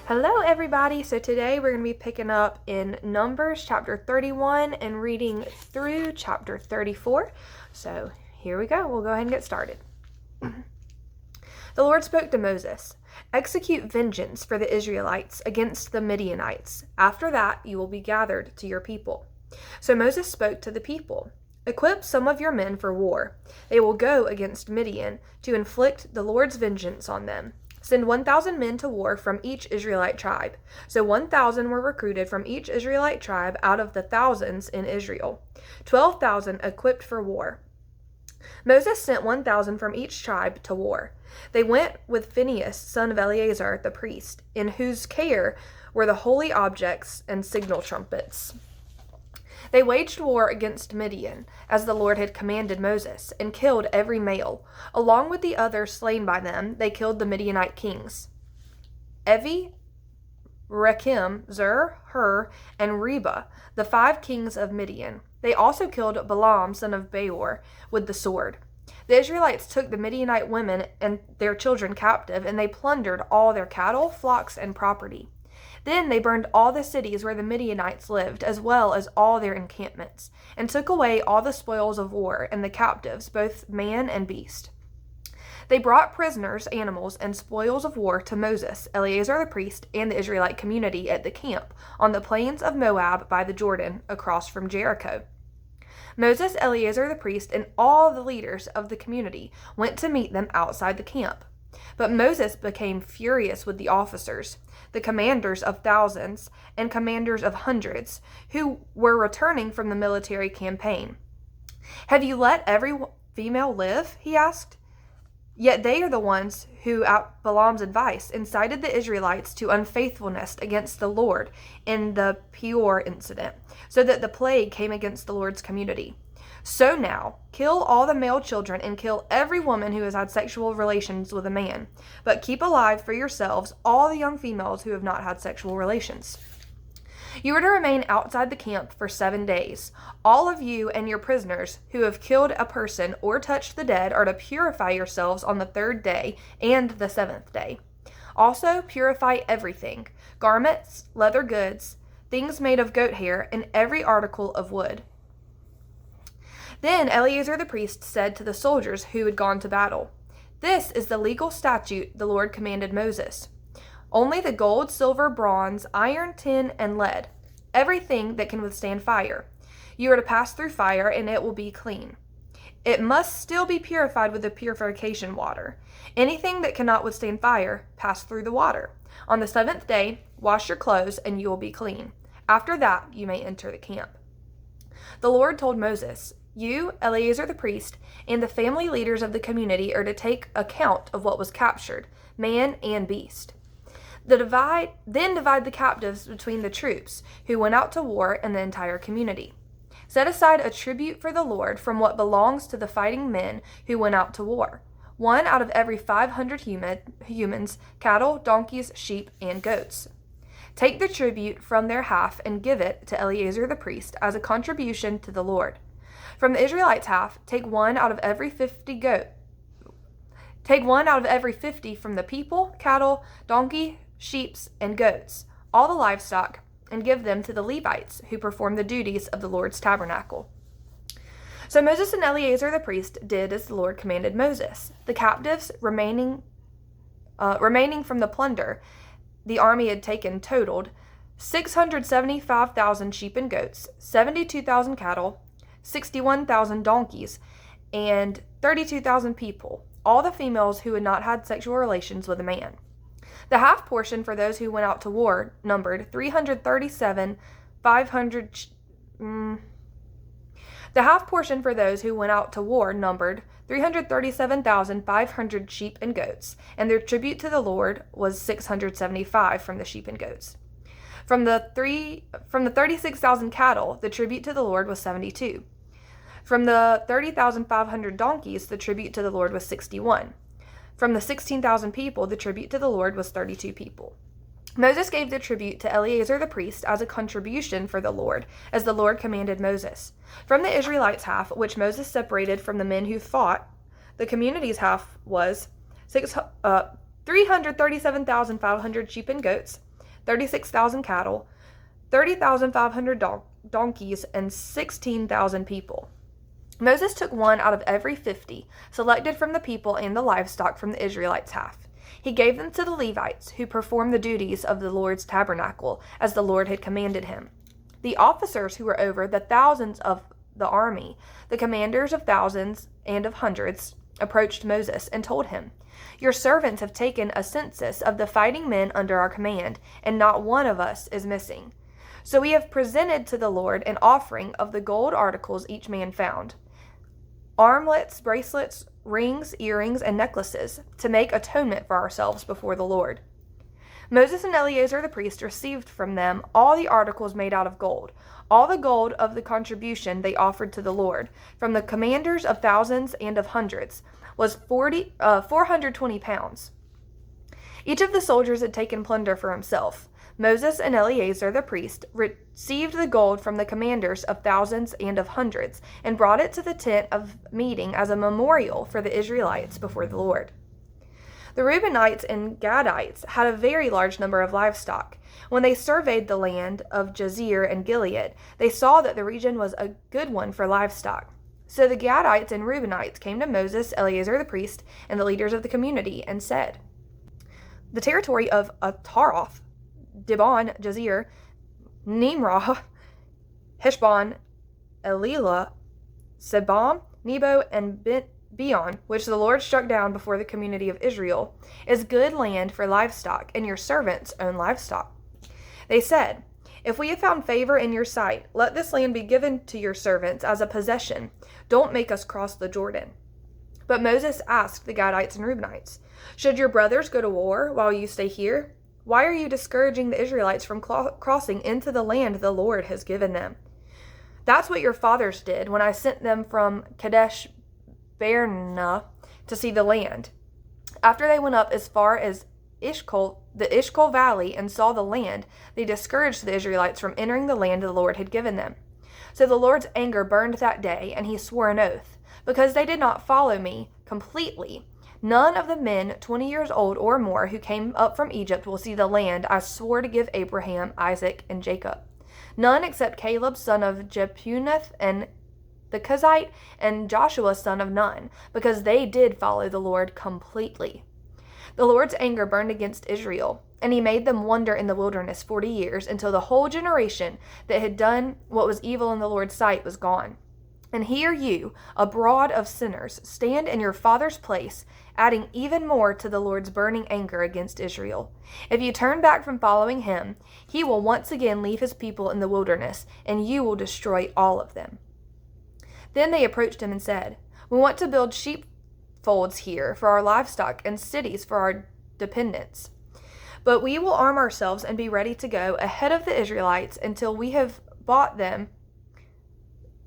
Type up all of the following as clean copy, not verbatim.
Hello, everybody. So today we're going to be picking up in Numbers chapter 31 and reading through chapter 34. So here we go. We'll go ahead and get started. The Lord spoke to Moses, "Execute vengeance for the Israelites against the Midianites. After that, you will be gathered to your people." So Moses spoke to the people, "Equip some of your men for war. They will go against Midian to inflict the Lord's vengeance on them. Send 1,000 men to war from each Israelite tribe." So 1,000 were recruited from each Israelite tribe out of the thousands in Israel. 12,000 equipped for war. Moses sent 1,000 from each tribe to war. They went with Phinehas, son of Eleazar the priest, in whose care were the holy objects and signal trumpets. They waged war against Midian, as the Lord had commanded Moses, and killed every male. Along with the others slain by them, they killed the Midianite kings: Evi, Rechem, Zur, Hur, and Reba, the 5 kings of Midian. They also killed Balaam, son of Beor, with the sword. The Israelites took the Midianite women and their children captive, and they plundered all their cattle, flocks, and property. Then they burned all the cities where the Midianites lived, as well as all their encampments, and took away all the spoils of war and the captives, both man and beast. They brought prisoners, animals, and spoils of war to Moses, Eleazar the priest, and the Israelite community at the camp on the plains of Moab by the Jordan, across from Jericho. Moses, Eleazar the priest, and all the leaders of the community went to meet them outside the camp. But Moses became furious with the officers, the commanders of thousands and commanders of hundreds, who were returning from the military campaign. "Have you let every female live?" he asked. Yet they are the ones who, at Balaam's advice, incited the Israelites to unfaithfulness against the Lord in the Peor incident, so that the plague came against the Lord's community. So now, kill all the male children and kill every woman who has had sexual relations with a man, but keep alive for yourselves all the young females who have not had sexual relations. You are to remain outside the camp for 7 days. All of you and your prisoners who have killed a person or touched the dead are to purify yourselves on the 3rd day and the 7th day. Also, purify everything: garments, leather goods, things made of goat hair, and every article of wood. Then Eleazar the priest said to the soldiers who had gone to battle, "This is the legal statute the Lord commanded Moses. Only the gold, silver, bronze, iron, tin, and lead, everything that can withstand fire. You are to pass through fire, and it will be clean. It must still be purified with the purification water. Anything that cannot withstand fire, pass through the water. On the 7th day, wash your clothes, and you will be clean. After that, you may enter the camp." The Lord told Moses, "You, Eleazar the priest, and the family leaders of the community are to take account of what was captured, man and beast. Then divide the captives between the troops who went out to war and the entire community. Set aside a tribute for the Lord from what belongs to the fighting men who went out to war. 1 out of every 500 humans, cattle, donkeys, sheep, and goats. Take the tribute from their half and give it to Eleazar the priest as a contribution to the Lord. From the Israelites' half, take 1 out of every 50 from the people, cattle, donkey, sheep, and goats, all the livestock, and give them to the Levites who perform the duties of the Lord's tabernacle." So Moses and Eleazar the priest did as the Lord commanded Moses. The captives remaining from the plunder the army had taken totaled 675,000 sheep and goats, 72,000 cattle, 61,000 donkeys, and 32,000 people, all the females who had not had sexual relations with a man. The half portion for those who went out to war numbered 337,500 sheep and goats, and their tribute to the Lord was 675 from the sheep and goats. From the 36,000 cattle, the tribute to the Lord was 72. From the 30,500 donkeys, the tribute to the Lord was 61. From the 16,000 people, the tribute to the Lord was 32 people. Moses gave the tribute to Eleazar the priest as a contribution for the Lord, as the Lord commanded Moses. From the Israelites' half, which Moses separated from the men who fought, the community's half was 337,500 sheep and goats, 36,000 cattle, 30,500 donkeys, and 16,000 people. Moses took one out of every 50, selected from the people and the livestock from the Israelites' half. He gave them to the Levites, who performed the duties of the Lord's tabernacle, as the Lord had commanded him. The officers who were over the thousands of the army, the commanders of thousands and of hundreds, approached Moses and told him, "Your servants have taken a census of the fighting men under our command, and not one of us is missing. So we have presented to the Lord an offering of the gold articles each man found, armlets, bracelets, rings, earrings, and necklaces, to make atonement for ourselves before the Lord." Moses and Eleazar the priest received from them all the articles made out of gold, all the gold of the contribution they offered to the Lord, from the commanders of thousands and of hundreds, was 420 pounds. Each of the soldiers had taken plunder for himself. Moses and Eleazar the priest received the gold from the commanders of thousands and of hundreds, and brought it to the tent of meeting as a memorial for the Israelites before the Lord. The Reubenites and Gadites had a very large number of livestock. When they surveyed the land of Jazer and Gilead, they saw that the region was a good one for livestock. So the Gadites and Reubenites came to Moses, Eleazar the priest, and the leaders of the community, and said, "The territory of Ataroth, Dibon, Jazer, Nimrah, Heshbon, Elilah, Sebam, Nebo, and Beon, which the Lord struck down before the community of Israel, is good land for livestock, and your servants own livestock." They said, "If we have found favor in your sight, let this land be given to your servants as a possession. Don't make us cross the Jordan." But Moses asked the Gadites and Reubenites, "Should your brothers go to war while you stay here? Why are you discouraging the Israelites from crossing into the land the Lord has given them? That's what your fathers did when I sent them from Kadesh Barnea to see the land. After they went up as far as the Eshcol Valley, and saw the land, they discouraged the Israelites from entering the land the Lord had given them. So the Lord's anger burned that day, and he swore an oath, because they did not follow me completely. None of the men 20 years old or more who came up from Egypt will see the land I swore to give Abraham, Isaac, and Jacob. None except Caleb son of Jephunneh and the Kizite, and Joshua son of Nun, because they did follow the Lord completely." The Lord's anger burned against Israel, and he made them wander in the wilderness 40 years, until the whole generation that had done what was evil in the Lord's sight was gone. And here you, abroad of sinners, stand in your father's place, adding even more to the Lord's burning anger against Israel. If you turn back from following him, he will once again leave his people in the wilderness, and you will destroy all of them. Then they approached him and said, "We want to build sheepfolds here for our livestock and cities for our dependents. But we will arm ourselves and be ready to go ahead of the Israelites until we have brought them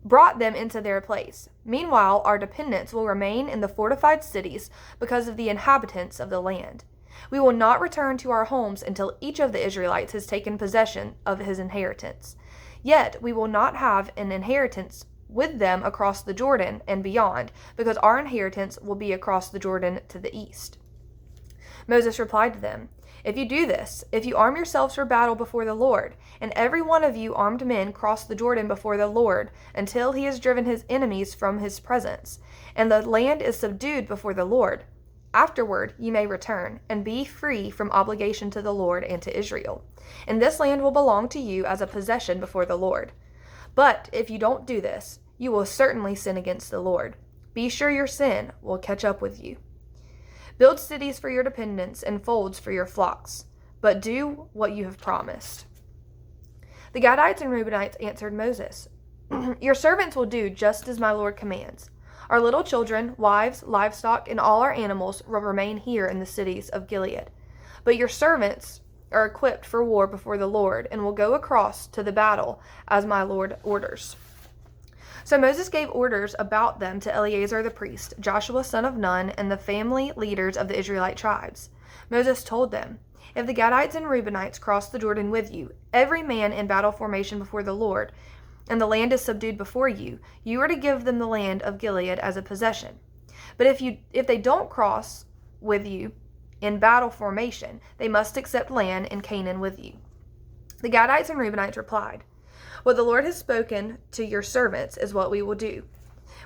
into their place. Meanwhile, our dependents will remain in the fortified cities because of the inhabitants of the land. We will not return to our homes until each of the Israelites has taken possession of his inheritance. Yet we will not have an inheritance with them across the Jordan and beyond, because our inheritance will be across the Jordan to the east." Moses replied to them, "If you do this, if you arm yourselves for battle before the Lord, and every one of you armed men cross the Jordan before the Lord until he has driven his enemies from his presence, and the land is subdued before the Lord, afterward you may return and be free from obligation to the Lord and to Israel, and this land will belong to you as a possession before the Lord. But if you don't do this, you will certainly sin against the Lord. Be sure your sin will catch up with you. Build cities for your dependents and folds for your flocks, but do what you have promised." The Gadites and Reubenites answered Moses, "Your servants will do just as my Lord commands. Our little children, wives, livestock, and all our animals will remain here in the cities of Gilead. But your servants are equipped for war before the Lord, and will go across to the battle as my Lord orders." So Moses gave orders about them to Eleazar the priest, Joshua son of Nun, and the family leaders of the Israelite tribes. Moses told them, "If the Gadites and Reubenites cross the Jordan with you, every man in battle formation before the Lord, and the land is subdued before you, you are to give them the land of Gilead as a possession. But if they don't cross with you in battle formation, they must accept land in Canaan with you." The Gadites and Reubenites replied, "What the Lord has spoken to your servants is what we will do.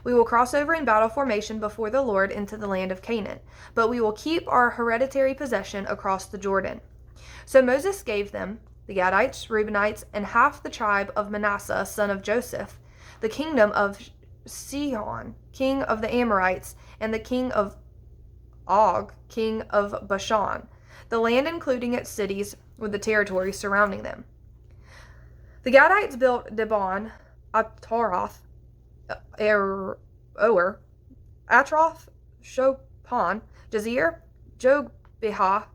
We will cross over in battle formation before the Lord into the land of Canaan, but we will keep our hereditary possession across the Jordan." So Moses gave them, the Gadites, Reubenites, and half the tribe of Manasseh, son of Joseph, the kingdom of Sihon, king of the Amorites, and the king of Og, king of Bashan, the land including its cities with the territory surrounding them. The Gadites built Dibon, Ataroth, Atroth, Shopon, Jazer, Jogbehah,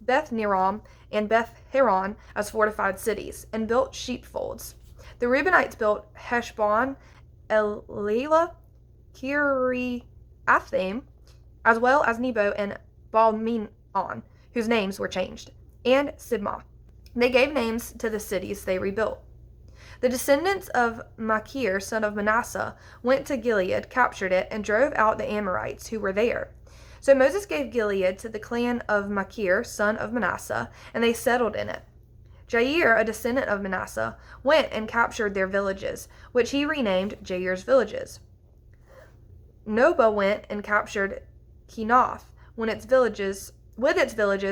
Beth Niram, and Beth Haran as fortified cities, and built sheepfolds. The Reubenites built Heshbon, Elilah, Kiriathaim, as well as Nebo and Baalmeon, whose names were changed, and Sibmah. They gave names to the cities they rebuilt. The descendants of Machir, son of Manasseh, went to Gilead, captured it, and drove out the Amorites who were there. So Moses gave Gilead to the clan of Machir, son of Manasseh, and they settled in it. Jair, a descendant of Manasseh, went and captured their villages, which he renamed Jair's villages. Noba went and captured Kenath with its villages,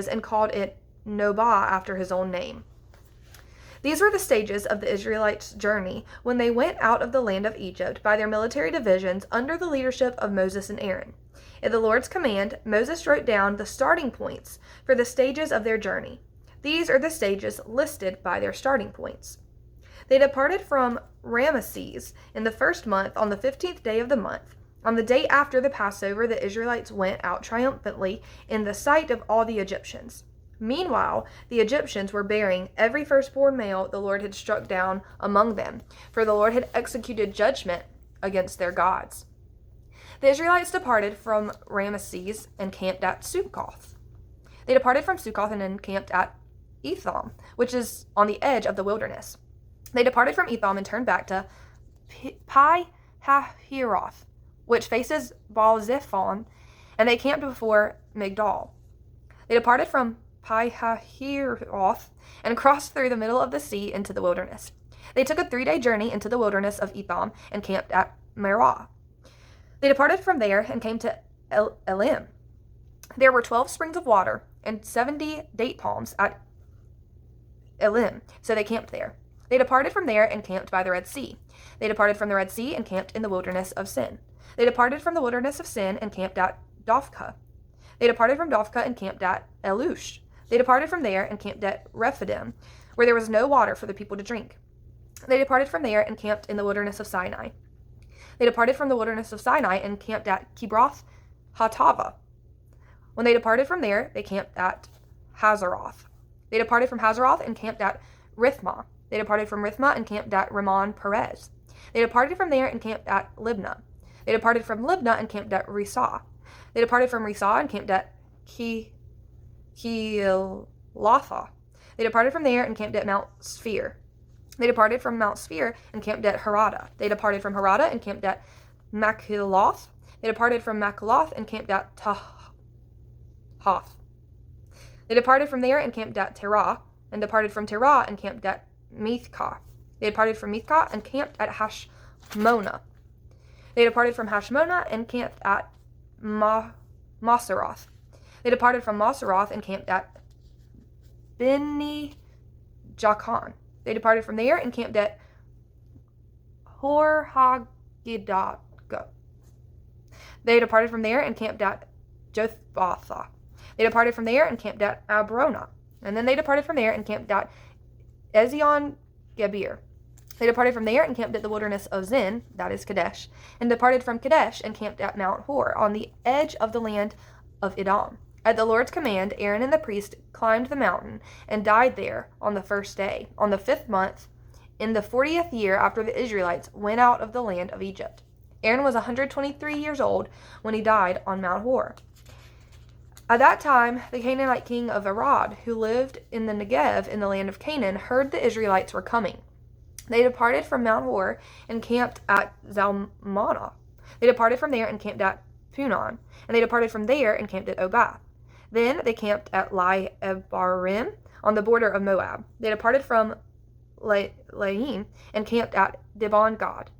and called it Nobah after his own name. These were the stages of the Israelites' journey when they went out of the land of Egypt by their military divisions under the leadership of Moses and Aaron. At the Lord's command, Moses wrote down the starting points for the stages of their journey. These are the stages listed by their starting points. They departed from Ramesses in the first month on the 15th day of the month. On the day after the Passover, the Israelites went out triumphantly in the sight of all the Egyptians. Meanwhile, the Egyptians were bearing every firstborn male the Lord had struck down among them, for the Lord had executed judgment against their gods. The Israelites departed from Ramesses and camped at Succoth. They departed from Succoth and encamped at Etham, which is on the edge of the wilderness. They departed from Etham and turned back to Pi-hahiroth, which faces Baal-zephon, and they camped before Migdal. They departed from Pi-hahiroth and crossed through the middle of the sea into the wilderness. They took a 3-day journey into the wilderness of Etham and camped at Merah. They departed from there and came to Elim. There were 12 springs of water and 70 date palms at Elim, so they camped there. They departed from there and camped by the Red Sea. They departed from the Red Sea and camped in the wilderness of Sin. They departed from the wilderness of Sin and camped at Dophkah. They departed from Dophkah and camped at Elush. They departed from there and camped at Rephidim, where there was no water for the people to drink. They departed from there and camped in the wilderness of Sinai. They departed from the wilderness of Sinai and camped at Kibroth Hattava. When they departed from there, they camped at Hazeroth. They departed from Hazeroth and camped at Rithmah. They departed from Rithmah and camped at Ramon Perez. They departed from there and camped at Libnah. They departed from Libnah and camped at Risah. They departed from Risah and camped at Keelatha. They departed from there and camped at Mount Sphere. They departed from Mount Sphere and camped at Harada. They departed from Harada and camped at Makheloth. They departed from Makheloth and camped at Tahath. They departed from there and camped at Terah, and departed from Terah and camped at Mithkah. They departed from Mithkah and camped at Hashmona. They departed from Hashmona and camped at Moseroth. They departed from Moseroth and camped at Beni Jaakan. They departed from there and camped at Hor-Haggidgah. They departed from there and camped at Jothbatha. They departed from there and camped at Abrona. And then they departed from there and camped at Ezion-Geber. They departed from there and camped at the wilderness of Zin, that is Kadesh, and departed from Kadesh and camped at Mount Hor, on the edge of the land of Edom. At the Lord's command, Aaron and the priest climbed the mountain and died there on the first day, on the 5th month, in the 40th year after the Israelites went out of the land of Egypt. Aaron was 123 years old when he died on Mount Hor. At that time, the Canaanite king of Arad, who lived in the Negev in the land of Canaan, heard the Israelites were coming. They departed from Mount Hor and camped at Zalmanah. They departed from there and camped at Punon, and they departed from there and camped at Obath. Then they camped at Lai-Ebarim on the border of Moab. They departed from Laim and camped at Dibon Gad.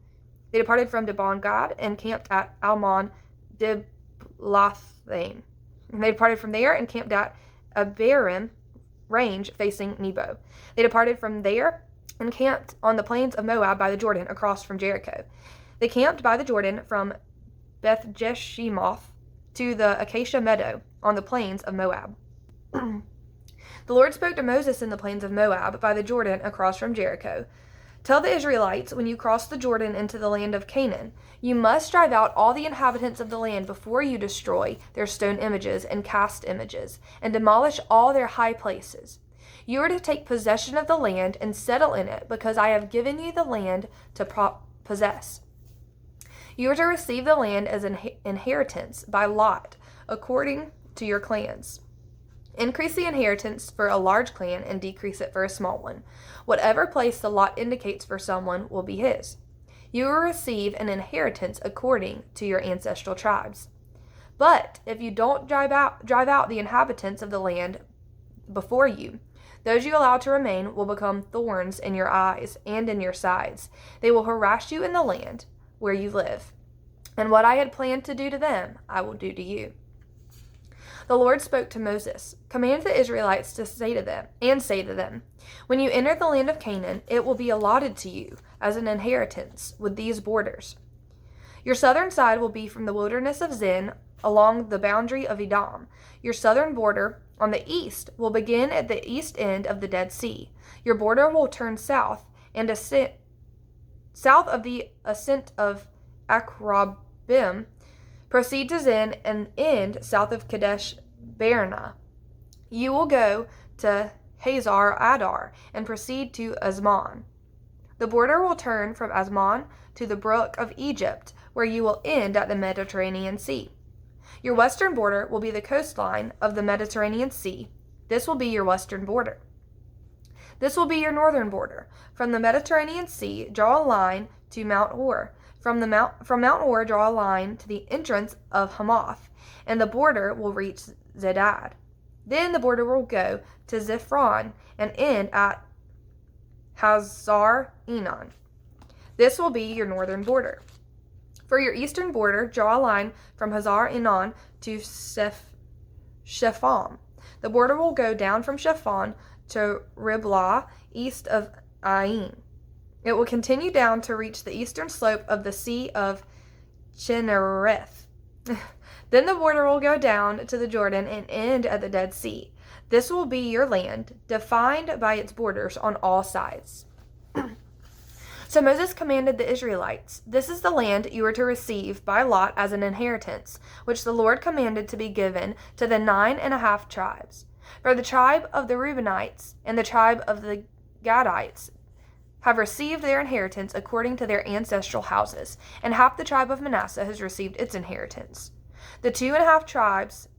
They departed from Dibon Gad and camped at Almon Diblathaim. They departed from there and camped at Abiram range facing Nebo. They departed from there and camped on the plains of Moab by the Jordan across from Jericho. They camped by the Jordan from Beth Jeshimoth to the Acacia Meadow on the plains of Moab. The Lord spoke to Moses in the plains of Moab by the Jordan across from Jericho. Tell the Israelites, when you cross the Jordan into the land of Canaan, you must drive out all the inhabitants of the land before you destroy their stone images and cast images, and demolish all their high places. You are to take possession of the land and settle in it, because I have given you the land to possess. You are to receive the land as an inheritance by lot, according to your clans. Increase the inheritance for a large clan and decrease it for a small one. Whatever place the lot indicates for someone will be his. You will receive an inheritance according to your ancestral tribes. But if you don't drive out the inhabitants of the land before you, those you allow to remain will become thorns in your eyes and in your sides. They will harass you in the land where you live. And what I had planned to do to them, I will do to you. The Lord spoke to Moses, command the Israelites to say to them, when you enter the land of Canaan, it will be allotted to you as an inheritance with these borders. Your southern side will be from the wilderness of Zin along the boundary of Edom. Your southern border on the east will begin at the east end of the Dead Sea. Your border will turn south of the ascent of Akrabim, proceed to Zin, and end south of Kadesh Barnea. You will go to Hazar Adar and proceed to Azmon. The border will turn from Azmon to the brook of Egypt, where you will end at the Mediterranean Sea. Your western border will be the coastline of the Mediterranean Sea. This will be your western border. This will be your northern border. From the Mediterranean Sea, draw a line to Mount Hor. From Mount Hor, draw a line to the entrance of Hamath, and the border will reach Zedad. Then the border will go to Ziphron and end at Hazar Enon. This will be your northern border. For your eastern border, draw a line from Hazar Enon to Shepham. The border will go down from Shepham to Riblah, east of Ain. It will continue down to reach the eastern slope of the Sea of Chinnereth. Then the border will go down to the Jordan and end at the Dead Sea. This will be your land, defined by its borders on all sides. So Moses commanded the Israelites, this is the land you are to receive by lot as an inheritance, which the Lord commanded to be given to the 9.5 tribes. For the tribe of the Reubenites and the tribe of the Gadites have received their inheritance according to their ancestral houses, and half the tribe of Manasseh has received its inheritance. The 2.5 tribes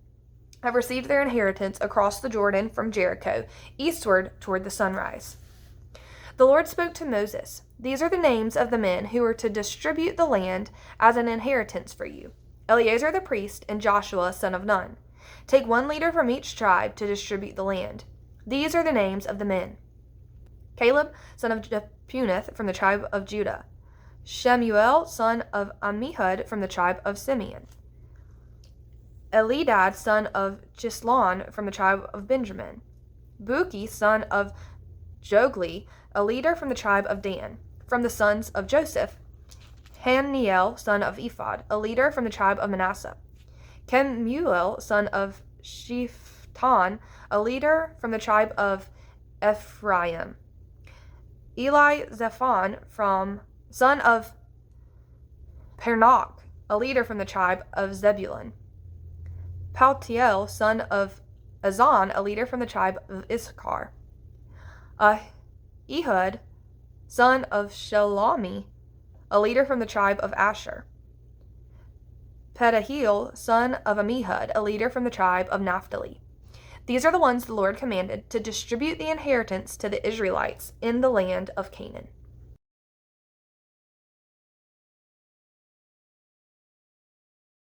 have received their inheritance across the Jordan from Jericho, eastward toward the sunrise. The Lord spoke to Moses, these are the names of the men who are to distribute the land as an inheritance for you: Eleazar the priest and Joshua son of Nun. Take 1 leader from each tribe to distribute the land. These are the names of the men: Caleb, son of Jephunneh, from the tribe of Judah. Shemuel, son of Ammihud, from the tribe of Simeon. Elidad, son of Chislon, from the tribe of Benjamin. Buki, son of Jogli, a leader from the tribe of Dan. From the sons of Joseph, Haniel, son of Ephod, a leader from the tribe of Manasseh. Kemuel, son of Shiftan, a leader from the tribe of Ephraim. Eli Zephon, son of Pernach, a leader from the tribe of Zebulun. Paltiel, son of Azan, a leader from the tribe of Issachar. Ehud, son of Shelami, a leader from the tribe of Asher. Pedahil, son of Ammihud, a leader from the tribe of Naphtali. These are the ones the Lord commanded to distribute the inheritance to the Israelites in the land of Canaan.